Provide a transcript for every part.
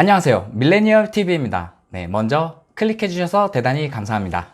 안녕하세요. 밀레니얼 TV입니다. 네, 먼저 클릭해 주셔서 대단히 감사합니다.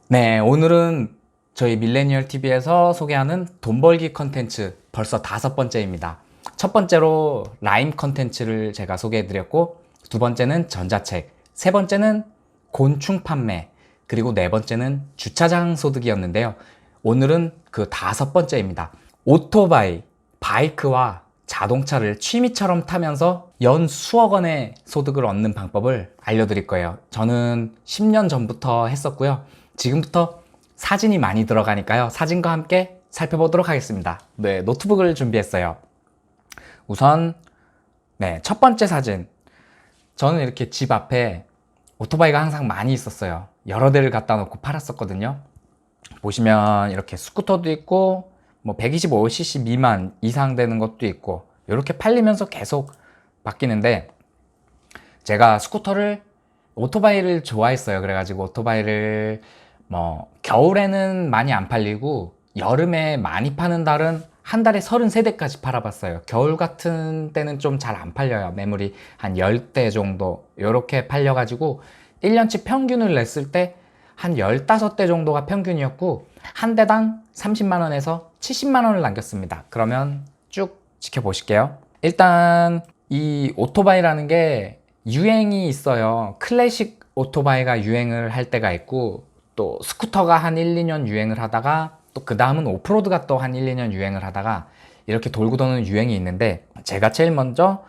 네, 오늘은 저희 밀레니얼 TV에서 소개하는 돈 벌기 컨텐츠 벌써 5번째입니다. 첫 번째로 라임 컨텐츠를 제가 소개해 드렸고, 두 번째는 전자책, 세 번째는 곤충 판매, 그리고 네 번째는 주차장 소득이었는데요. 오늘은 그 5번째입니다. 오토바이, 바이크와 자동차를 취미처럼 타면서 연 수억 원의 소득을 얻는 방법을 알려드릴 거예요. 저는 10년 전부터 했었고요. 지금부터 사진이 많이 들어가니까요. 사진과 함께 살펴보도록 하겠습니다. 네, 노트북을 준비했어요. 우선 첫 번째 사진. 저는 이렇게 집 앞에 오토바이가 항상 많이 있었어요. 여러 대를 갖다 놓고 팔았었거든요. 보시면 이렇게 스쿠터도 있고 125cc 미만 이상 되는 것도 있고 이렇게 팔리면서 계속 바뀌는데, 제가 오토바이를 좋아했어요. 그래가지고 오토바이를 겨울에는 많이 안 팔리고 여름에 많이 파는 달은 한 달에 33대까지 팔아봤어요. 겨울 같은 때는 좀 잘 안 팔려요. 매물이 한 10대 정도 이렇게 팔려가지고 1년치 평균을 냈을 때 한 15대 정도가 평균이었고, 한 대당 30만원에서 70만원을 남겼습니다. 그러면 쭉 지켜보실게요. 일단 이 오토바이라는 게 유행이 있어요. 클래식 오토바이가 유행을 할 때가 있고, 또 스쿠터가 한 1, 2년 유행을 하다가 또 그 다음은 오프로드가 또 한 1, 2년 유행을 하다가 이렇게 돌고 도는 유행이 있는데, 제가 제일 먼저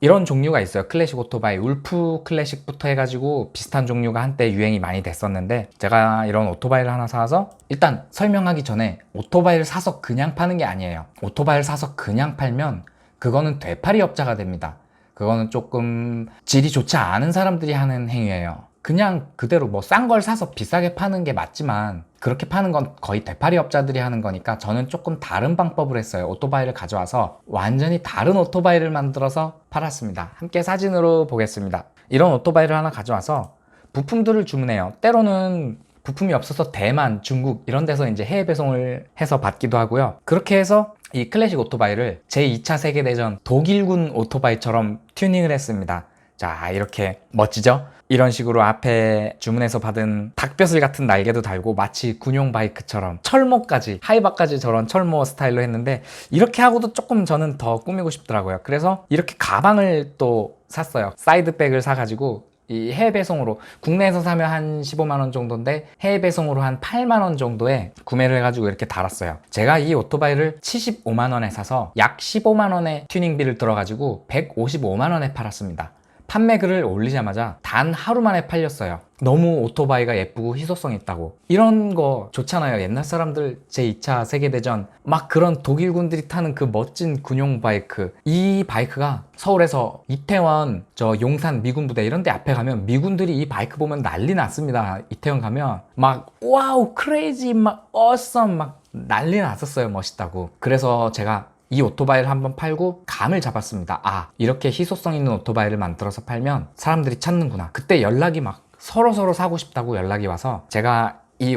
이런 종류가 있어요. 클래식 오토바이, 울프 클래식부터 해가지고 비슷한 종류가 한때 유행이 많이 됐었는데, 제가 이런 오토바이를 하나 사서, 일단 설명하기 전에 오토바이를 사서 그냥 파는 게 아니에요. 오토바이를 사서 그냥 팔면 그거는 되팔이업자가 됩니다. 그거는 조금 질이 좋지 않은 사람들이 하는 행위예요. 그냥 그대로 싼 걸 사서 비싸게 파는 게 맞지만, 그렇게 파는 건 거의 되팔이업자들이 하는 거니까 저는 조금 다른 방법을 했어요. 오토바이를 가져와서 완전히 다른 오토바이를 만들어서 팔았습니다. 함께 사진으로 보겠습니다. 이런 오토바이를 하나 가져와서 부품들을 주문해요. 때로는 부품이 없어서 대만, 중국 이런 데서 이제 해외 배송을 해서 받기도 하고요. 그렇게 해서 이 클래식 오토바이를 제2차 세계대전 독일군 오토바이처럼 튜닝을 했습니다. 자, 이렇게 멋지죠? 이런 식으로 앞에 주문해서 받은 닭벼슬 같은 날개도 달고 마치 군용 바이크처럼 철모까지, 하이바까지 저런 철모 스타일로 했는데, 이렇게 하고도 조금 저는 더 꾸미고 싶더라고요. 그래서 이렇게 가방을 또 샀어요. 사이드백을 사가지고 이 해외 배송으로, 국내에서 사면 한 15만원 정도인데 해외 배송으로 한 8만원 정도에 구매를 해가지고 이렇게 달았어요. 제가 이 오토바이를 75만원에 사서 약 15만원의 튜닝비를 들어가지고 155만원에 팔았습니다. 판매글을 올리자마자 단 하루 만에 팔렸어요. 너무 오토바이가 예쁘고 희소성 있다고. 이런 거 좋잖아요. 옛날 사람들 제2차 세계대전 막 그런 독일군들이 타는 그 멋진 군용 바이크. 이 바이크가 서울에서 이태원, 저 용산 미군 부대 이런 데 앞에 가면 미군들이 이 바이크 보면 난리 났습니다. 이태원 가면 막 와우 크레이지 막 어썸 막 난리 났었어요. 멋있다고. 그래서 제가 이 오토바이를 한번 팔고 감을 잡았습니다. 아, 이렇게 희소성 있는 오토바이를 만들어서 팔면 사람들이 찾는구나. 그때 연락이 막 서로 사고 싶다고 연락이 와서 제가 이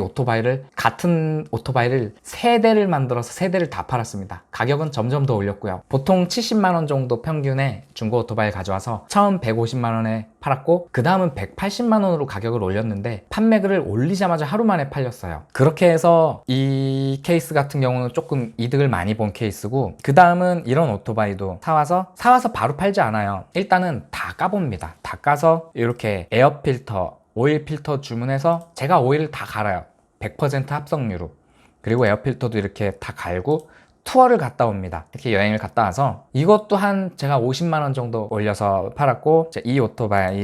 같은 오토바이를 3대를 만들어서 3대를 다 팔았습니다. 가격은 점점 더 올렸고요. 보통 70만원 정도 평균의 중고 오토바이 가져와서 처음 150만원에 팔았고, 그 다음은 180만원으로 가격을 올렸는데 판매글을 올리자마자 하루 만에 팔렸어요. 그렇게 해서 이 케이스 같은 경우는 조금 이득을 많이 본 케이스고, 그 다음은 이런 오토바이도 사와서 바로 팔지 않아요. 일단은 다 까봅니다. 다 까서 이렇게 에어 필터, 오일 필터 주문해서 제가 오일을 다 갈아요. 100% 합성유로. 그리고 에어필터도 이렇게 다 갈고 투어를 갔다 옵니다. 이렇게 여행을 갔다 와서 이것도 제가 50만원 정도 올려서 팔았고, 이 오토바이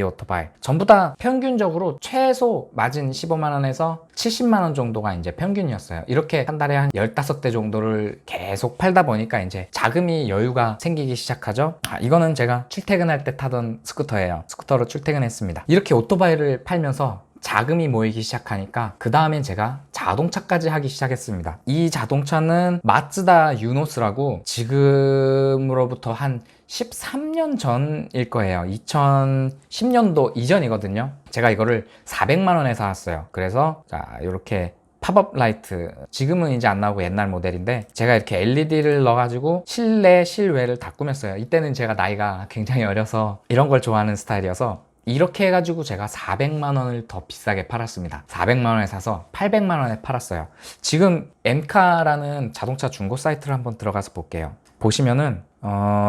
전부 다 평균적으로 최소 마진 15만원에서 70만원 정도가 이제 평균이었어요. 이렇게 한 달에 한 15대 정도를 계속 팔다 보니까 이제 자금이 여유가 생기기 시작하죠. 이거는 제가 출퇴근할 때 타던 스쿠터예요. 스쿠터로 출퇴근했습니다. 이렇게 오토바이를 팔면서 자금이 모이기 시작하니까 그 다음엔 제가 자동차까지 하기 시작했습니다. 이 자동차는 마츠다 유노스라고, 지금으로부터 한 13년 전일 거예요. 2010년도 이전이거든요. 제가 이거를 400만원에 사왔어요. 그래서 자, 이렇게 팝업 라이트, 지금은 이제 안 나오고 옛날 모델인데 제가 이렇게 LED를 넣어가지고 실내 실외를 다 꾸몄어요. 이때는 제가 나이가 굉장히 어려서 이런 걸 좋아하는 스타일이어서 이렇게 해가지고 제가 400만 원을 더 비싸게 팔았습니다. 400만 원에 사서 800만 원에 팔았어요. 지금 엔카라는 자동차 중고 사이트를 한번 들어가서 볼게요. 보시면은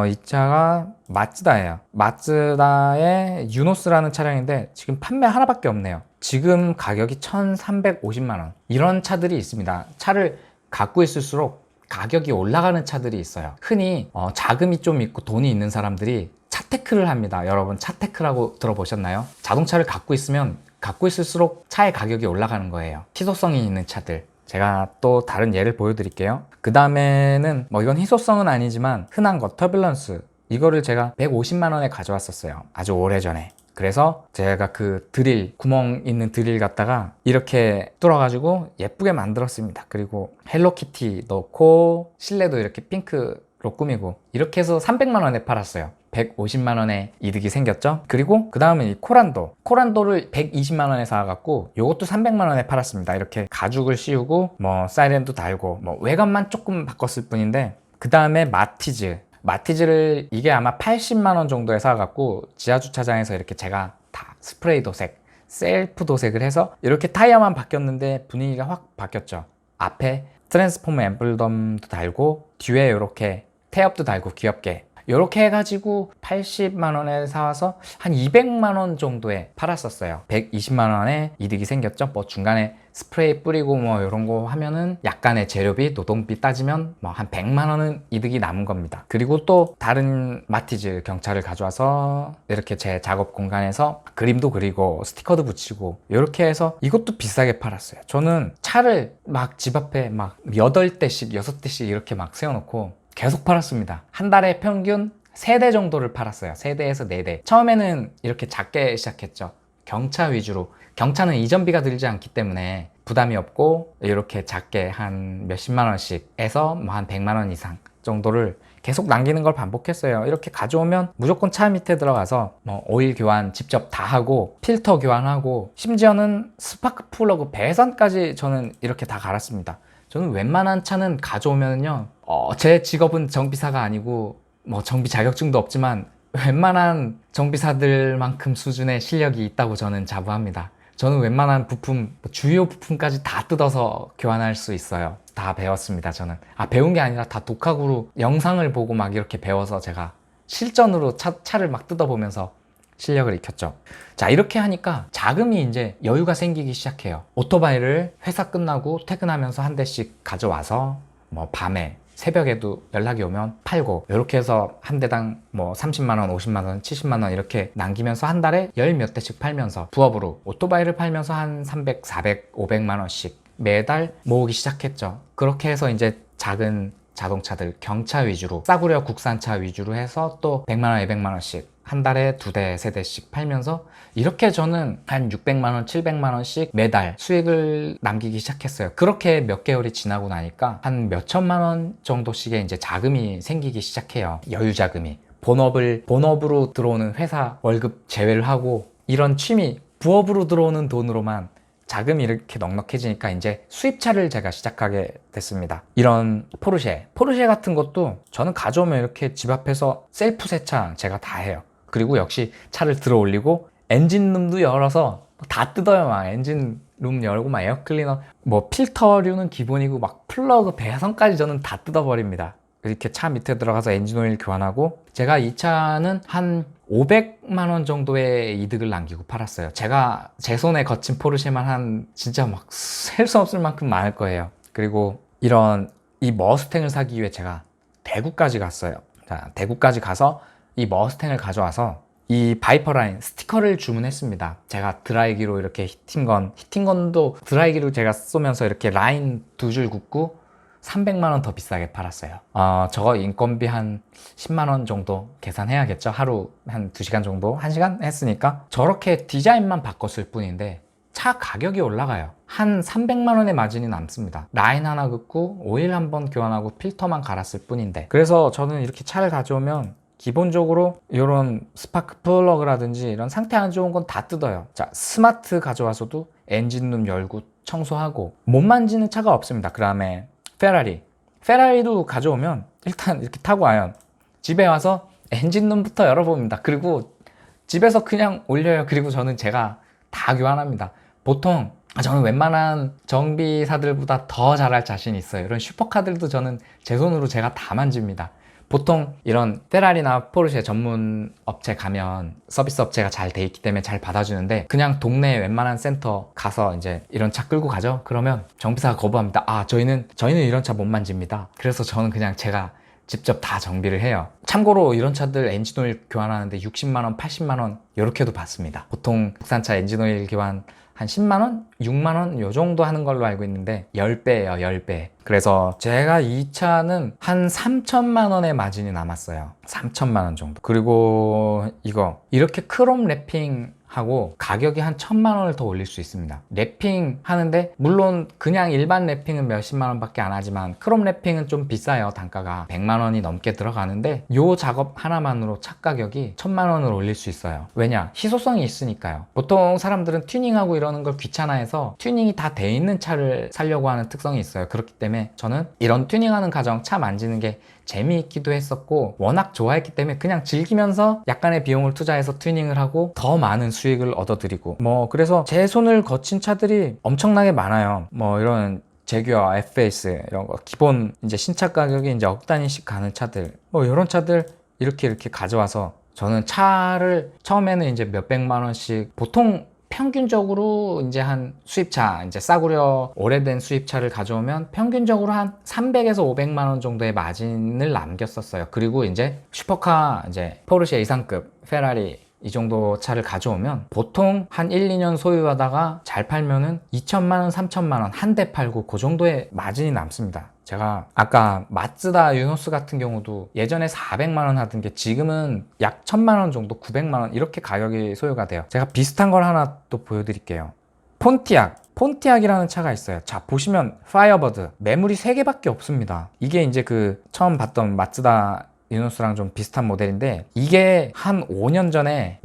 이 차가 마츠다예요. 마츠다의 유노스라는 차량인데 지금 판매 하나밖에 없네요. 지금 가격이 1350만 원. 이런 차들이 있습니다. 차를 갖고 있을수록 가격이 올라가는 차들이 있어요. 흔히 자금이 좀 있고 돈이 있는 사람들이 차테크를 합니다. 여러분 차테크라고 들어보셨나요? 자동차를 갖고 있으면 갖고 있을수록 차의 가격이 올라가는 거예요. 희소성이 있는 차들. 제가 또 다른 예를 보여드릴게요. 그 다음에는 뭐 이건 희소성은 아니지만 흔한 거 터뷸런스, 이거를 제가 150만 원에 가져왔었어요. 아주 오래전에. 그래서 제가 그 드릴, 구멍 있는 드릴 갖다가 이렇게 뚫어가지고 예쁘게 만들었습니다. 그리고 헬로키티 넣고 실내도 이렇게 핑크로 꾸미고 이렇게 해서 300만 원에 팔았어요. 150만 원의 이득이 생겼죠. 그리고 그 다음에 이 코란도를 120만 원에 사갖고 요것도 300만 원에 팔았습니다. 이렇게 가죽을 씌우고 뭐 사이렌도 달고 뭐 외관만 조금 바꿨을 뿐인데, 그 다음에 마티즈를 이게 아마 80만 원 정도에 사갖고 지하주차장에서 이렇게 제가 다 스프레이 도색, 셀프 도색을 해서 이렇게 타이어만 바뀌었는데 분위기가 확 바뀌었죠. 앞에 트랜스포머 엠블럼도 달고 뒤에 이렇게 태엽도 달고 귀엽게 이렇게 해가지고 80만 원에 사와서 한 200만 원 정도에 팔았었어요. 120만 원에 이득이 생겼죠. 뭐 중간에 스프레이 뿌리고 뭐 이런 거 하면은 약간의 재료비, 노동비 따지면 뭐 한 100만 원은 이득이 남은 겁니다. 그리고 또 다른 마티즈 경차를 가져와서 이렇게 제 작업 공간에서 그림도 그리고 스티커도 붙이고 이렇게 해서 이것도 비싸게 팔았어요. 저는 차를 막 집 앞에 막 8대씩 6대씩 이렇게 막 세워놓고 계속 팔았습니다. 한 달에 평균 3대 정도를 팔았어요. 3대에서 4대. 처음에는 이렇게 작게 시작했죠. 경차 위주로. 경차는 이전비가 들지 않기 때문에 부담이 없고 이렇게 작게 한 몇십만 원씩 해서 뭐 한 100만 원 이상 정도를 계속 남기는 걸 반복했어요. 이렇게 가져오면 무조건 차 밑에 들어가서 뭐 오일 교환 직접 다 하고 필터 교환하고 심지어는 스파크 플러그 배선까지 저는 이렇게 다 갈았습니다. 저는 웬만한 차는 가져오면요, 제 직업은 정비사가 아니고 뭐 정비 자격증도 없지만 웬만한 정비사들만큼 수준의 실력이 있다고 저는 자부합니다. 저는 웬만한 부품, 주요 부품까지 다 뜯어서 교환할 수 있어요. 다 배웠습니다. 저는 배운 게 아니라 다 독학으로 영상을 보고 막 이렇게 배워서 제가 실전으로 차를 막 뜯어보면서 실력을 익혔죠. 자, 이렇게 하니까 자금이 이제 여유가 생기기 시작해요. 오토바이를 회사 끝나고 퇴근하면서 한 대씩 가져와서 뭐 밤에 새벽에도 연락이 오면 팔고, 이렇게 해서 한 대당 뭐 30만 원, 50만 원, 70만 원 이렇게 남기면서 한 달에 열 몇 대씩 팔면서 부업으로 오토바이를 팔면서 한 300, 400, 500만 원씩 매달 모으기 시작했죠. 그렇게 해서 이제 작은 자동차들 경차 위주로, 싸구려 국산차 위주로 해서 또 100만 원, 200만 원씩 한 달에 2대, 3대씩 팔면서 이렇게 저는 한 600만 원, 700만 원씩 매달 수익을 남기기 시작했어요. 그렇게 몇 개월이 지나고 나니까 한 몇천만 원 정도씩의 이제 자금이 생기기 시작해요. 여유 자금이. 본업으로 들어오는 회사 월급 제외를 하고 이런 취미, 부업으로 들어오는 돈으로만 자금이 이렇게 넉넉해지니까 이제 수입차를 제가 시작하게 됐습니다. 이런 포르쉐 같은 것도 저는 가져오면 이렇게 집 앞에서 셀프 세차 제가 다 해요. 그리고 역시 차를 들어 올리고 엔진룸도 열어서 다 뜯어요. 막 엔진룸 열고 막 에어클리너, 뭐 필터류는 기본이고 막 플러그 배선까지 저는 다 뜯어버립니다. 이렇게 차 밑에 들어가서 엔진오일 교환하고, 제가 이 차는 한 500만 원 정도의 이득을 남기고 팔았어요. 제가 제 손에 거친 포르쉐만 한 진짜 막 셀 수 없을 만큼 많을 거예요. 그리고 이 머스탱을 사기 위해 제가 대구까지 갔어요. 자, 대구까지 가서 이 머스탱을 가져와서 이 바이퍼 라인 스티커를 주문했습니다. 제가 드라이기로 이렇게 히팅건도 드라이기로 제가 쏘면서 이렇게 라인 2줄 긋고 300만 원 더 비싸게 팔았어요. 저거 인건비 한 10만 원 정도 계산해야겠죠. 하루 한 2시간 정도, 1시간 했으니까. 저렇게 디자인만 바꿨을 뿐인데 차 가격이 올라가요. 한 300만 원의 마진이 남습니다. 라인 하나 긋고 오일 한번 교환하고 필터만 갈았을 뿐인데. 그래서 저는 이렇게 차를 가져오면 기본적으로 이런 스파크 플러그라든지 이런 상태 안 좋은 건 다 뜯어요. 자, 스마트 가져와서도 엔진룸 열고 청소하고. 못 만지는 차가 없습니다. 그 다음에 페라리도 가져오면 일단 이렇게 타고 와요. 집에 와서 엔진룸부터 열어봅니다. 그리고 집에서 그냥 올려요. 그리고 제가 다 교환합니다. 보통 저는 웬만한 정비사들보다 더 잘할 자신이 있어요. 이런 슈퍼카들도 저는 제 손으로 제가 다 만집니다. 보통 이런 페라리나 포르쉐 전문 업체 가면 서비스 업체가 잘 돼 있기 때문에 잘 받아주는데, 그냥 동네 웬만한 센터 가서 이제 이런 차 끌고 가죠. 그러면 정비사가 거부합니다. 저희는 이런 차 못 만집니다. 그래서 저는 그냥 제가 직접 다 정비를 해요. 참고로 이런 차들 엔진오일 교환하는데 60만원, 80만원 이렇게도 받습니다. 보통 국산차 엔진오일 교환 한 10만원? 6만원? 요 정도 하는 걸로 알고 있는데 10배예요, 10배. 그래서 제가 이 차는 한 3천만원의 마진이 남았어요. 3천만원 정도. 그리고 이렇게 크롬 랩핑 하고 가격이 한 1,000만원을 더 올릴 수 있습니다. 랩핑 하는데, 물론 그냥 일반 랩핑은 몇십만원 밖에 안 하지만 크롬 랩핑은 좀 비싸요. 단가가 100만원이 넘게 들어가는데, 요 작업 하나만으로 차 가격이 1,000만원을 올릴 수 있어요. 왜냐? 희소성이 있으니까요. 보통 사람들은 튜닝하고 이러는 걸 귀찮아해서 튜닝이 다 돼 있는 차를 사려고 하는 특성이 있어요. 그렇기 때문에 저는 이런 튜닝하는 과정, 차 만지는 게 재미있기도 했었고 워낙 좋아했기 때문에 그냥 즐기면서 약간의 비용을 투자해서 튜닝을 하고 더 많은 수익을 얻어드리고, 그래서 제 손을 거친 차들이 엄청나게 많아요. 이런 제규어, FS 이런 거 기본 이제 신차 가격이 이제 억 단위씩 가는 차들, 이런 차들 이렇게 가져와서 저는 차를 처음에는 이제 몇백만 원씩, 보통 평균적으로 이제 한 수입차, 이제 싸구려 오래된 수입차를 가져오면 평균적으로 한 300에서 500만 원 정도의 마진을 남겼었어요. 그리고 이제 슈퍼카, 이제 포르쉐 이상급, 페라리 이 정도 차를 가져오면 보통 한 1, 2년 소유하다가 잘 팔면은 2천만 원, 3천만 원 한 대 팔고 그 정도의 마진이 남습니다. 제가 아까 마츠다 유노스 같은 경우도 예전에 400만 원 하던 게 지금은 약 1000만 원 정도, 900만 원 이렇게 가격이 소요가 돼요. 제가 비슷한 걸 하나 또 보여드릴게요. 폰티악이라는 차가 있어요. 자, 보시면 파이어버드 매물이 3개밖에 없습니다. 이게 이제 처음 봤던 마츠다 유노스랑 좀 비슷한 모델인데, 이게 한 5년 전에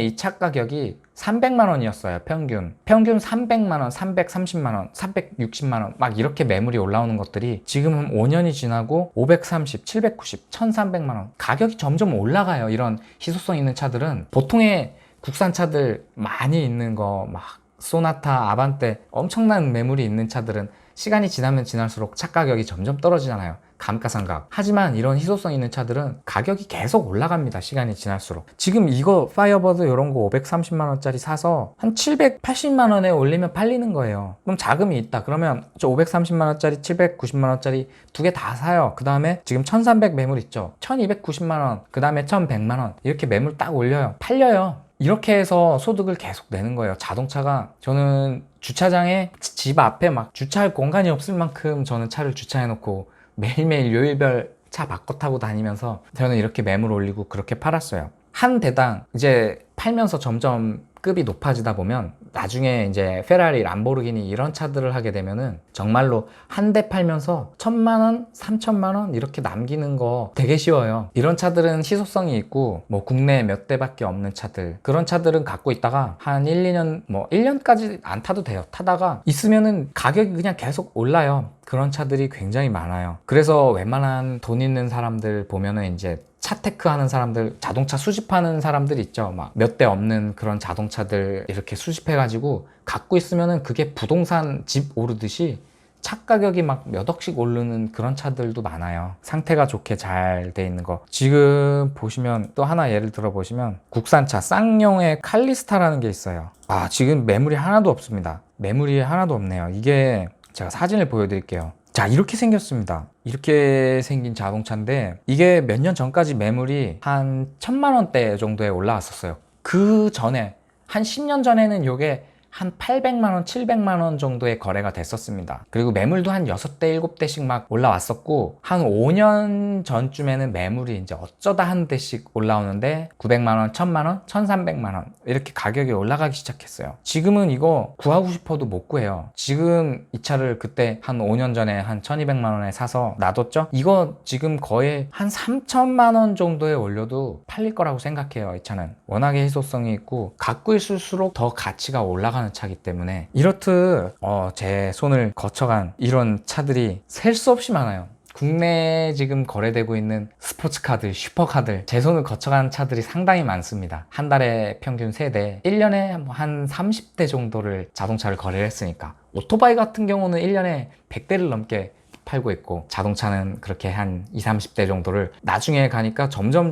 이 차 가격이 300만 원이었어요. 평균 300만 원, 330만 원, 360만 원 막 이렇게 매물이 올라오는 것들이 지금은 5년이 지나고 530, 790, 1300만 원 가격이 점점 올라가요. 이런 희소성 있는 차들은 보통의 국산 차들 많이 있는 거 막 소나타, 아반떼 엄청난 매물이 있는 차들은 시간이 지나면 지날수록 차 가격이 점점 떨어지잖아요. 감가상각. 하지만 이런 희소성 있는 차들은 가격이 계속 올라갑니다. 시간이 지날수록. 지금 이거 파이어버드 이런 거 530만 원짜리 사서 한 780만 원에 올리면 팔리는 거예요. 그럼 자금이 있다. 그러면 저 530만 원짜리, 790만 원짜리 두 개 다 사요. 그 다음에 지금 1300 매물 있죠. 1290만 원, 그 다음에 1100만 원 이렇게 매물 딱 올려요. 팔려요. 이렇게 해서 소득을 계속 내는 거예요. 자동차가, 저는 주차장에 집 앞에 막 주차할 공간이 없을 만큼 저는 차를 주차해 놓고 매일매일 요일별 차 바꿔 타고 다니면서 저는 이렇게 매물 올리고 그렇게 팔았어요. 한 대당 이제 팔면서 점점 급이 높아지다 보면 나중에 이제 페라리, 람보르기니 이런 차들을 하게 되면은 정말로 한 대 팔면서 1,000만 원, 3천만 원 이렇게 남기는 거 되게 쉬워요. 이런 차들은 희소성이 있고 국내에 몇 대밖에 없는 차들, 그런 차들은 갖고 있다가 한 1, 2년 1년까지 안 타도 돼요. 타다가 있으면은 가격이 그냥 계속 올라요. 그런 차들이 굉장히 많아요. 그래서 웬만한 돈 있는 사람들 보면은 이제 차테크 하는 사람들, 자동차 수집하는 사람들 있죠. 막 몇 대 없는 그런 자동차들 이렇게 수집해가지고 갖고 있으면은 그게 부동산 집 오르듯이 차 가격이 막 몇 억씩 오르는 그런 차들도 많아요. 상태가 좋게 잘 돼 있는 거. 지금 보시면 또 하나 예를 들어 보시면 국산차 쌍용의 칼리스타라는 게 있어요. 지금 매물이 하나도 없습니다. 매물이 하나도 없네요. 이게 제가 사진을 보여드릴게요. 자, 이렇게 생겼습니다. 이렇게 생긴 자동차인데 이게 몇 년 전까지 매물이 한 1000만 원대 정도에 올라왔었어요. 그 전에 한 10년 전에는 이게 한 800만 원, 700만 원 정도의 거래가 됐었습니다. 그리고 매물도 한 6대, 7대씩 막 올라왔었고, 한 5년 전쯤에는 매물이 이제 어쩌다 한 대씩 올라오는데 900만 원, 1000만 원, 1300만 원 이렇게 가격이 올라가기 시작했어요. 지금은 이거 구하고 싶어도 못 구해요. 지금 이 차를 그때 한 5년 전에 한 1200만 원에 사서 놔뒀죠? 이거 지금 거의 한 3000만 원 정도에 올려도 팔릴 거라고 생각해요. 이 차는 워낙에 희소성이 있고 갖고 있을수록 더 가치가 올라가는 차이기 때문에 이렇듯 제 손을 거쳐간 이런 차들이 셀 수 없이 많아요. 국내에 지금 거래되고 있는 스포츠카들, 슈퍼카들, 제 손을 거쳐간 차들이 상당히 많습니다. 한 달에 평균 3대, 1년에 한 30대 정도를 자동차를 거래를 했으니까. 오토바이 같은 경우는 1년에 100대를 넘게 팔고 있고, 자동차는 그렇게 한 20, 30대 정도를 나중에 가니까 점점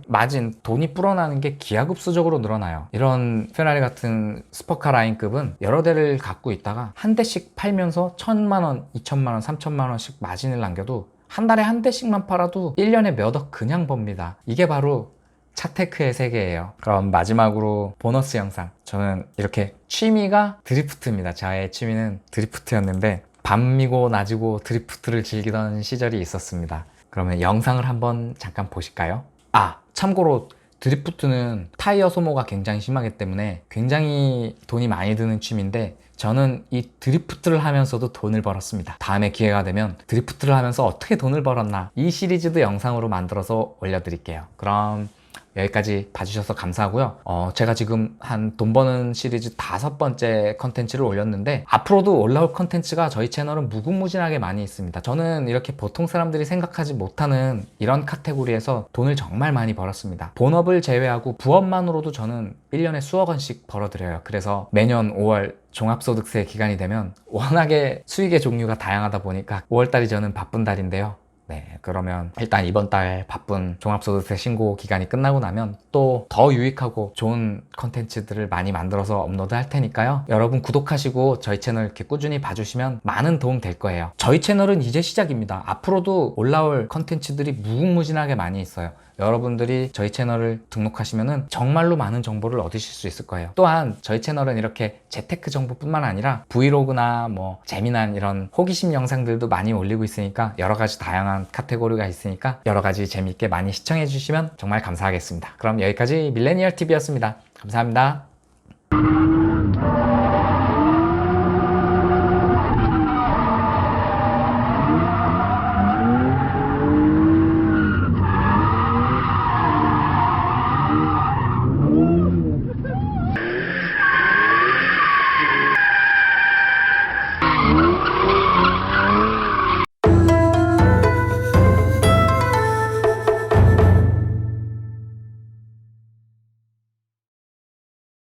마진, 돈이 불어나는 게 기하급수적으로 늘어나요. 이런 페라리 같은 슈퍼카 라인급은 여러 대를 갖고 있다가 한 대씩 팔면서 1,000만 원, 2천만 원, 3천만 원씩 마진을 남겨도 한 달에 한 대씩만 팔아도 1년에 몇 억 그냥 법니다. 이게 바로 차테크의 세계예요. 그럼 마지막으로 보너스 영상. 저는 이렇게 취미가 드리프트입니다. 저의 취미는 드리프트였는데 밤이고 낮이고 드리프트를 즐기던 시절이 있었습니다. 그러면 영상을 한번 잠깐 보실까요? 참고로 드리프트는 타이어 소모가 굉장히 심하기 때문에 굉장히 돈이 많이 드는 취미인데 저는 이 드리프트를 하면서도 돈을 벌었습니다. 다음에 기회가 되면 드리프트를 하면서 어떻게 돈을 벌었나 이 시리즈도 영상으로 만들어서 올려드릴게요. 그럼 여기까지 봐주셔서 감사하고요. 제가 지금 한 돈 버는 시리즈 5번째 컨텐츠를 올렸는데 앞으로도 올라올 컨텐츠가 저희 채널은 무궁무진하게 많이 있습니다. 저는 이렇게 보통 사람들이 생각하지 못하는 이런 카테고리에서 돈을 정말 많이 벌었습니다. 본업을 제외하고 부업만으로도 저는 1년에 수억 원씩 벌어들여요. 그래서 매년 5월 종합소득세 기간이 되면 워낙에 수익의 종류가 다양하다 보니까 5월달이 저는 바쁜 달인데요. 네, 그러면 일단 이번 달 바쁜 종합소득세 신고 기간이 끝나고 나면 또 더 유익하고 좋은 컨텐츠들을 많이 만들어서 업로드 할 테니까요. 여러분 구독하시고 저희 채널 이렇게 꾸준히 봐주시면 많은 도움 될 거예요. 저희 채널은 이제 시작입니다. 앞으로도 올라올 컨텐츠들이 무궁무진하게 많이 있어요. 여러분들이 저희 채널을 등록하시면 정말로 많은 정보를 얻으실 수 있을 거예요. 또한 저희 채널은 이렇게 재테크 정보뿐만 아니라 브이로그나 뭐 재미난 이런 호기심 영상들도 많이 올리고 있으니까 여러 가지 다양한 카테고리가 있으니까 여러 가지 재미있게 많이 시청해 주시면 정말 감사하겠습니다. 그럼 여기까지 밀레니얼 TV였습니다. 감사합니다.